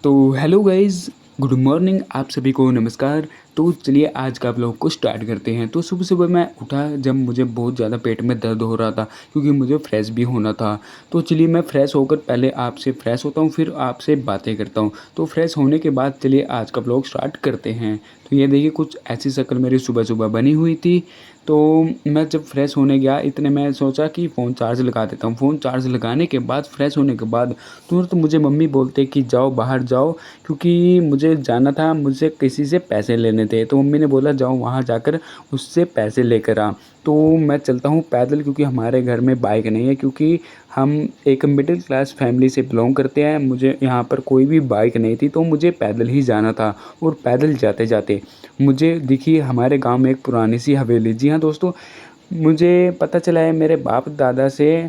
तो hello guys, good morning आप सभी को नमस्कार। तो चलिए आज का व्लॉग को स्टार्ट करते हैं। तो सुबह-सुबह मैं उठा जब मुझे बहुत ज़्यादा पेट में दर्द हो रहा था क्योंकि मुझे फ्रेश भी होना था। तो चलिए मैं फ्रेश होकर पहले आपसे फ्रेश होता हूँ फिर आपसे बातें करता हूँ। तो फ्रेश होने के बाद चलिए आज का व्लॉग स्टार्ट करते हैं। तो ये देखिए कुछ ऐसी शक्ल मेरी सुबह-सुबह बनी हुई थी। तो मैं जब फ्रेश होने गया इतने में सोचा कि फ़ोन चार्ज लगा देता हूँ। फ़ोन चार्ज लगाने के बाद फ्रेश होने के बाद तुरंत मुझे मम्मी बोलते कि जाओ बाहर जाओ क्योंकि मुझे जाना था, मुझसे किसी से पैसे लेने थे। तो मम्मी ने बोला जाओ वहाँ जाकर उससे पैसे लेकर आ। तो मैं चलता हूँ पैदल क्योंकि हमारे घर में बाइक नहीं है क्योंकि हम एक मिडिल क्लास फैमिली से बिलॉन्ग करते हैं। मुझे यहाँ पर कोई भी बाइक नहीं थी तो मुझे पैदल ही जाना था और पैदल जाते-जाते मुझे दिखी हमारे गाँव में एक पुरानी सी हवेली। जी हाँ दोस्तों, मुझे पता चला है मेरे बाप दादा से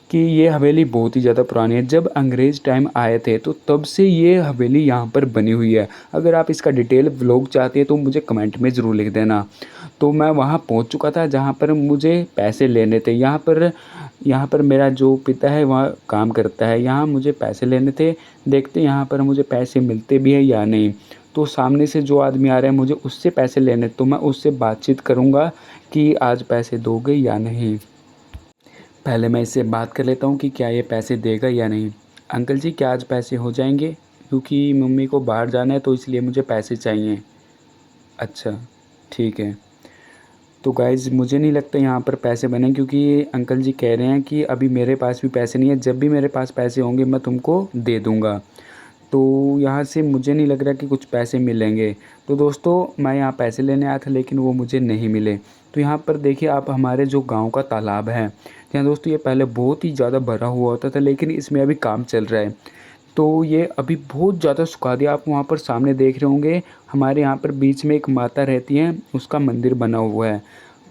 कि ये हवेली बहुत ही ज़्यादा पुरानी है। जब अंग्रेज़ टाइम आए थे तो तब से ये हवेली यहाँ पर बनी हुई है। अगर आप इसका डिटेल व्लॉग चाहते हैं तो मुझे कमेंट में ज़रूर लिख देना। तो मैं वहाँ पहुँच चुका था जहाँ पर मुझे पैसे लेने थे। यहाँ पर मेरा जो पिता है वहाँ काम करता है। यहाँ मुझे पैसे लेने थे। देखते हैं यहाँ पर मुझे पैसे मिलते भी हैं या नहीं। तो सामने से जो आदमी आ रहा है मुझे उससे पैसे लेने, तो मैं उससे बातचीत करूँगा कि आज पैसे दोगे या नहीं। पहले मैं इससे बात कर लेता हूँ कि क्या ये पैसे देगा या नहीं। अंकल जी क्या आज पैसे हो जाएंगे? क्योंकि मम्मी को बाहर जाना है तो इसलिए मुझे पैसे चाहिए। अच्छा, ठीक है। तो गाइज़ मुझे नहीं लगता यहाँ पर पैसे बने क्योंकि अंकल जी कह रहे हैं कि अभी मेरे पास भी पैसे नहीं है, जब भी मेरे पास पैसे होंगे मैं तुमको दे दूँगा। तो यहाँ से मुझे नहीं लग रहा कि कुछ पैसे मिलेंगे। तो दोस्तों मैं यहाँ पैसे लेने आया था लेकिन वो मुझे नहीं मिले। तो यहाँ पर देखिए आप हमारे जो गाँव का तालाब है, यहाँ दोस्तों ये पहले बहुत ही ज़्यादा भरा हुआ होता था लेकिन इसमें अभी काम चल रहा है। तो ये अभी बहुत ज़्यादा सुखा दिया। आप वहाँ पर सामने देख रहे होंगे हमारे यहाँ पर बीच में एक माता रहती हैं, उसका मंदिर बना हुआ है।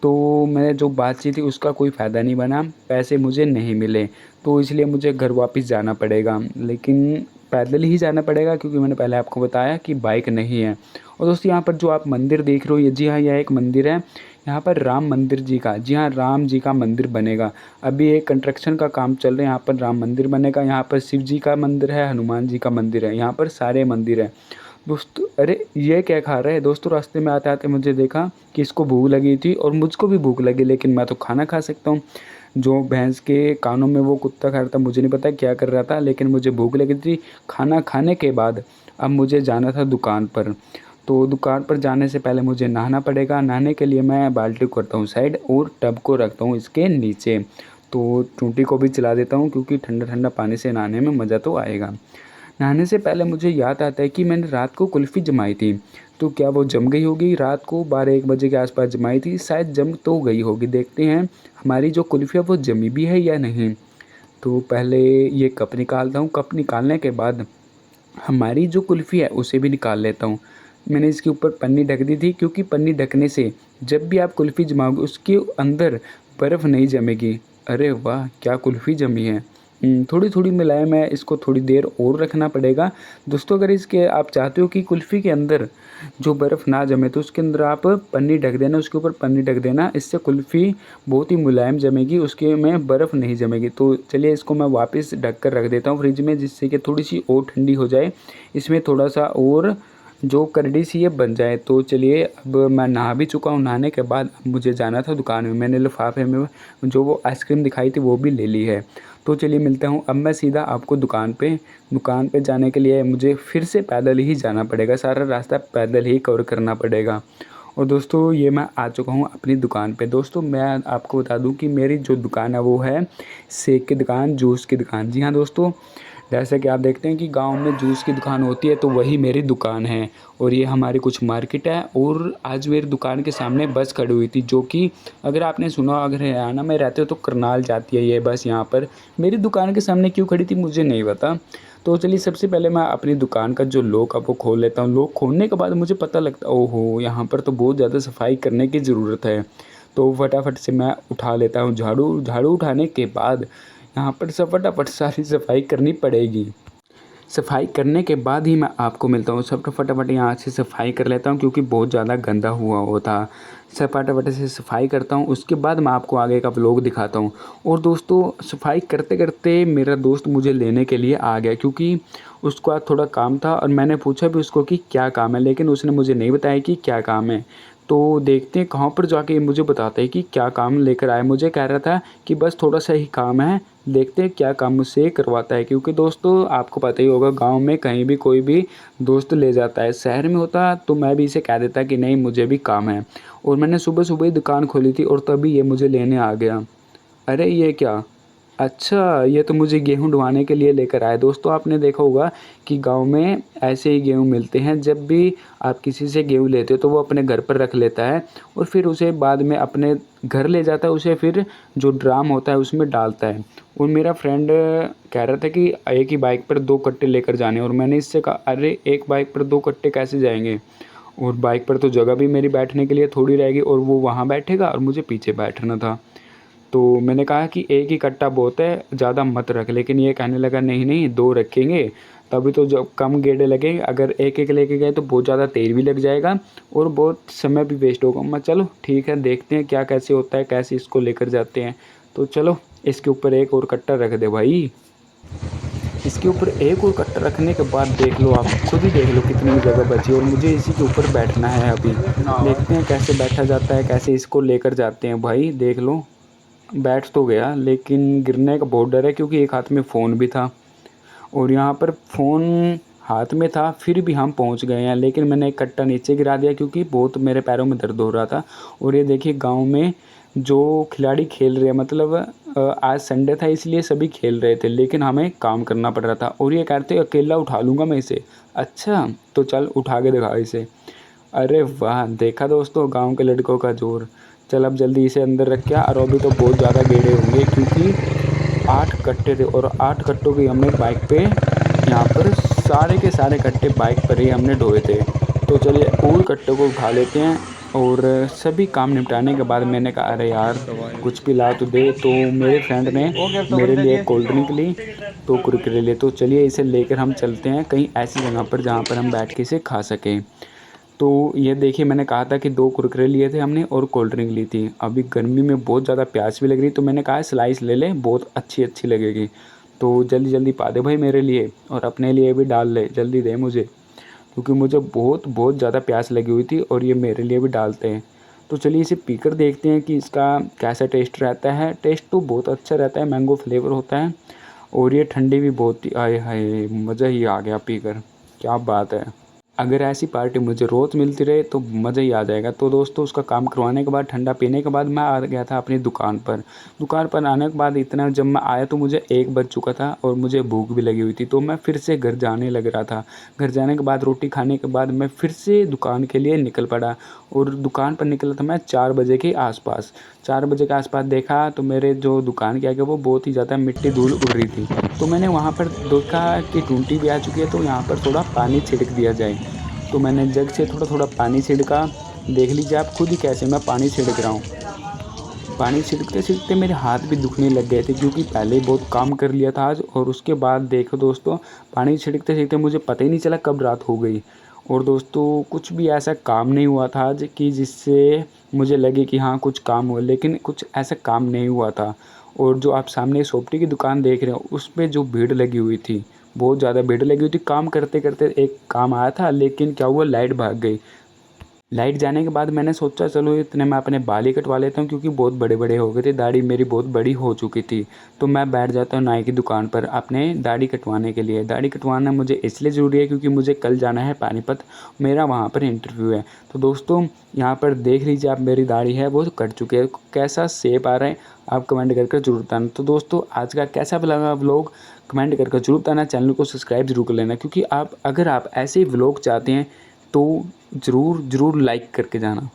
तो मैंने जो बातचीत थी उसका कोई फ़ायदा नहीं बना, पैसे मुझे नहीं मिले। तो इसलिए मुझे घर वापस जाना पड़ेगा, लेकिन पैदल ही जाना पड़ेगा क्योंकि मैंने पहले आपको बताया कि बाइक नहीं है। और दोस्तों यहाँ पर जो आप मंदिर देख रहे हो, ये जी हाँ यह एक मंदिर है। यहाँ पर राम मंदिर जी का, जी हाँ राम जी का मंदिर बनेगा। अभी एक कंस्ट्रक्शन का काम चल रहा है, यहाँ पर राम मंदिर बनेगा। यहाँ पर शिव जी का मंदिर है, हनुमान जी का मंदिर है, यहाँ पर सारे मंदिर हैं। दोस्तों अरे ये क्या खा रहा है? दोस्तों रास्ते में आते-आते मुझे देखा कि इसको भूख लगी थी और मुझको भी भूख लगी, लेकिन मैं तो खाना खा सकता हूँ। जो भैंस के कानों में वो कुत्ता खा रहा था, मुझे नहीं पता क्या कर रहा था, लेकिन मुझे भूख लगी थी। खाना खाने के बाद अब मुझे जाना था दुकान पर। तो दुकान पर जाने से पहले मुझे नहाना पड़ेगा। नहाने के लिए मैं बाल्टी को करता हूँ साइड और टब को रखता हूँ इसके नीचे। तो टूटी को भी चला देता हूँ क्योंकि ठंडा-ठंडा पानी से नहाने में मज़ा तो आएगा। नहाने से पहले मुझे याद आता है कि मैंने रात को कुल्फ़ी जमाई थी। तो क्या वो जम गई होगी? रात को 12-1 बजे के आस-पास जमाई थी, शायद जम तो गई होगी। देखते हैं हमारी जो कुल्फ़ी है वो जमी भी है या नहीं। तो पहले ये कप निकालता हूँ, कप निकालने के बाद हमारी जो कुल्फ़ी है उसे भी निकाल लेता हूँ। मैंने इसके ऊपर पन्नी ढक दी थी क्योंकि पन्नी ढकने से जब भी आप कुल्फ़ी जमाओगे उसके अंदर बर्फ़ नहीं जमेगी। अरे वाह! क्या कुल्फ़ी जमी है। थोड़ी-थोड़ी मिलाए, मैं इसको थोड़ी देर और रखना पड़ेगा। दोस्तों अगर इसके आप चाहते हो कि कुल्फ़ी के अंदर जो बर्फ़ ना जमे तो उसके अंदर आप पन्नी ढक देना, उसके ऊपर पन्नी ढक देना। इससे कुल्फ़ी बहुत ही मुलायम जमेगी, उसके में बर्फ़ नहीं जमेगी। तो चलिए इसको मैं वापस ढक कर रख देता हूँ फ्रिज में, जिससे कि थोड़ी-सी और ठंडी हो जाए। इसमें थोड़ा-सा और जो करड़ी सी ये बन जाए। तो चलिए अब मैं नहा भी चुका हूँ। नहाने के बाद मुझे जाना था दुकान में। मैंने लिफ़ाफ़े में जो वो आइसक्रीम दिखाई थी वो भी ले ली है। तो चलिए मिलता हूँ। अब मैं सीधा आपको दुकान पे जाने के लिए मुझे फिर से पैदल ही जाना पड़ेगा। सारा रास्ता पैदल ही कवर करना पड़ेगा। और दोस्तों ये मैं आ चुका हूँ अपनी दुकान पे। दोस्तों मैं आपको बता दूँ कि मेरी जो दुकान है वो है शेक की दुकान, जूस की दुकान। जी हाँ दोस्तों, जैसा कि आप देखते हैं कि गाँव में जूस की दुकान होती है तो वही मेरी दुकान है। और ये हमारी कुछ मार्केट है। और आज मेरी दुकान के सामने बस खड़ी हुई थी, जो कि अगर आपने सुना, अगर हरियाणा में रहते हो तो करनाल जाती है ये बस। यहाँ पर मेरी दुकान के सामने क्यों खड़ी थी मुझे नहीं पता। तो चलिए सबसे पहले मैं अपनी दुकान का जो लॉक है वो खोल लेता हूँ। लॉक खोलने के बाद मुझे पता लगता है ओहो यहाँ पर तो बहुत ज़्यादा सफाई करने की ज़रूरत है। तो फटाफट से मैं उठा लेता हूँ झाड़ू। झाड़ू उठाने के बाद यहाँ पर सब फटाफट सारी सफाई करनी पड़ेगी। सफाई करने के बाद ही मैं आपको मिलता हूँ। सब फटाफट यहाँ से सफाई कर लेता हूँ क्योंकि बहुत ज़्यादा गंदा हुआ होता। सब फटाफट से सफाई करता हूँ, उसके बाद मैं आपको आगे का व्लॉग दिखाता हूँ। और दोस्तों सफाई करते-करते मेरा दोस्त मुझे लेने के लिए आ गया क्योंकि उसको आज थोड़ा काम था और मैंने पूछा भी उसको कि क्या काम है, लेकिन उसने मुझे नहीं बताया कि क्या काम है। तो देखते हैं कहाँ पर जाके ये मुझे बताता है कि क्या काम लेकर आया। मुझे कह रहा था कि बस थोड़ा-सा ही काम है, देखते हैं क्या काम मुझसे करवाता है। क्योंकि दोस्तों आपको पता ही होगा गाँव में कहीं भी कोई भी दोस्त ले जाता है। शहर में होता तो मैं भी इसे कह देता कि नहीं मुझे भी काम है। और मैंने सुबह-सुबह ही दुकान खोली थी और तभी ये मुझे लेने आ गया। अरे ये क्या? अच्छा, ये तो मुझे गेहूँ ढुवाने के लिए लेकर आया। दोस्तों आपने देखा होगा कि गाँव में ऐसे ही गेहूँ मिलते हैं। जब भी आप किसी से गेहूँ लेते हो तो वो अपने घर पर रख लेता है और फिर उसे बाद में अपने घर ले जाता है। उसे फिर जो ड्राम होता है उसमें डालता है। और मेरा फ्रेंड कह रहा था कि एक ही बाइक पर 2 कट्टे लेकर जाने हैं और मैंने इससे कहा अरे! एक बाइक पर 2 कट्टे कैसे जाएँगे? और बाइक पर तो जगह भी मेरी बैठने के लिए थोड़ी रहेगी और वो वहाँ बैठेगा और मुझे पीछे बैठना था। तो मैंने कहा कि एक ही कट्टा बहुत है, ज़्यादा मत रख, लेकिन ये कहने लगा नहीं-नहीं 2 रखेंगे, तभी तो जब कम गेड़े लगेंगे, अगर एक-एक लेके गए तो बहुत ज़्यादा तेल भी लग जाएगा और बहुत समय भी वेस्ट होगा। मैं चलो ठीक है देखते हैं क्या कैसे होता है, कैसे इसको लेकर जाते हैं। तो चलो इसके ऊपर एक और कट्टा रख दे भाई। इसके ऊपर एक और कट्टा रखने के बाद देख लो आप खुद ही देख लो कितनी जगह बची और मुझे इसी के ऊपर बैठना है अभी। देखते हैं कैसे बैठा जाता है, कैसे इसको लेकर जाते हैं भाई देख लो। बैठ तो गया लेकिन गिरने का बहुत डर है क्योंकि एक हाथ में फ़ोन भी था और यहाँ पर फ़ोन हाथ में था फिर भी हम पहुँच गए हैं, लेकिन मैंने एक कट्टा नीचे गिरा दिया क्योंकि बहुत मेरे पैरों में दर्द हो रहा था। और ये देखिए गाँव में जो खिलाड़ी खेल रहे हैं मतलब आज संडे था इसलिए सभी खेल रहे थे, लेकिन हमें काम करना पड़ रहा था और ये कहते अकेला उठा लूँगा मैं इसे। अच्छा तो चल उठा के दिखा इसे। अरे वाह! देखा दोस्तों गाँव के लड़कों का ज़ोर। चल अब जल्दी इसे अंदर रख के आ और अभी तो बहुत ज़्यादा गेड़े होंगे क्योंकि 8 कट्टे थे और 8 कट्टों की हमने बाइक पे यहाँ पर सारे के सारे कट्टे बाइक पर ही हमने ढोए थे। तो चलिए और कट्टों को उठा लेते हैं और सभी काम निपटाने के बाद मैंने कहा अरे यार कुछ पिला तो दे। तो मेरे फ्रेंड ने मेरे लिए कोल्ड ड्रिंक ली, तो कुरकुरे लिए। तो चलिए इसे लेकर हम चलते हैं कहीं ऐसी जगह पर जहाँ पर हम बैठ के इसे खा सकें। तो ये देखिए मैंने कहा था कि 2 कुरकुरे लिए थे हमने और कोल्ड ड्रिंक ली थी। अभी गर्मी में बहुत ज़्यादा प्यास भी लग रही तो मैंने कहा स्लाइस ले ले बहुत अच्छी लगेगी। तो जल्दी-जल्दी पा दे भाई मेरे लिए और अपने लिए भी डाल ले, जल्दी दे मुझे। क्योंकि मुझे बहुत ज़्यादा प्यास लगी हुई थी और ये मेरे लिए भी डालते हैं। तो चलिए इसे पीकर देखते हैं कि इसका कैसा टेस्ट रहता है। टेस्ट तो बहुत अच्छा रहता है, मैंगो फ्लेवर होता है और ये ठंडी भी बहुत ही आय हाय! मज़ा ही आ गया पीकर, क्या बात है। अगर ऐसी पार्टी मुझे रोज़ मिलती रहे तो मज़ा ही आ जाएगा। तो दोस्तों उसका काम करवाने के बाद ठंडा पीने के बाद मैं आ गया था अपनी दुकान पर। दुकान पर आने के बाद इतना जब मैं आया तो मुझे 1 बज चुका था और मुझे भूख भी लगी हुई थी। तो मैं फिर से घर जाने लग रहा था। घर जाने के बाद रोटी खाने के बाद मैं फिर से दुकान के लिए निकल पड़ा और दुकान पर निकला था मैं 4 बजे के आस-पास। 4 बजे के आस-पास देखा तो मेरे जो दुकान के आगे वो बहुत ही ज़्यादा मिट्टी धूल उड़ रही थी। तो मैंने वहाँ पर देखा कि टूटी भी आ चुकी है तो यहाँ पर थोड़ा पानी छिड़क दिया जाए। तो मैंने जग से थोड़ा-थोड़ा पानी छिड़का। देख लीजिए आप खुद ही कैसे मैं पानी छिड़क रहा हूँ। पानी छिड़कते-छिड़कते मेरे हाथ भी दुखने लग गए थे क्योंकि पहले ही बहुत काम कर लिया था आज और उसके बाद देखो दोस्तों पानी छिड़कते-छिड़कते मुझे पता ही नहीं चला कब रात हो गई। और दोस्तों कुछ भी ऐसा काम नहीं हुआ था आज कि जिससे मुझे लगे कि हाँ कुछ काम हुआ, लेकिन कुछ ऐसा काम नहीं हुआ था। और जो आप सामने सोपटी की दुकान देख रहे हो उसपे जो भीड़ लगी हुई थी, बहुत ज़्यादा भीड़ लगी हुई थी। काम करते-करते एक काम आया था लेकिन क्या हुआ लाइट भाग गई। लाइट जाने के बाद मैंने सोचा चलो इतने में अपने बाल ही कटवा लेता हूँ क्योंकि बहुत बड़े-बड़े हो गए थे, दाढ़ी मेरी बहुत बड़ी हो चुकी थी। तो मैं बैठ जाता हूँ नाई की दुकान पर अपने दाढ़ी कटवाने के लिए। दाढ़ी कटवाना मुझे इसलिए ज़रूरी है क्योंकि मुझे कल जाना है पानीपत, मेरा वहाँ पर इंटरव्यू है। तो दोस्तों यहाँ पर देख लीजिए आप मेरी दाढ़ी है वो कट चुकी है। कैसा शेप आ रहा है आप कमेंट करके ज़रूर बताना। तो दोस्तों आज का कैसा लगा व्लॉग कमेंट करके ज़रूर बताना। चैनल को सब्सक्राइब ज़रूर कर लेना क्योंकि अगर आप ऐसे ही व्लॉग चाहते हैं तो ज़रूर लाइक करके जाना।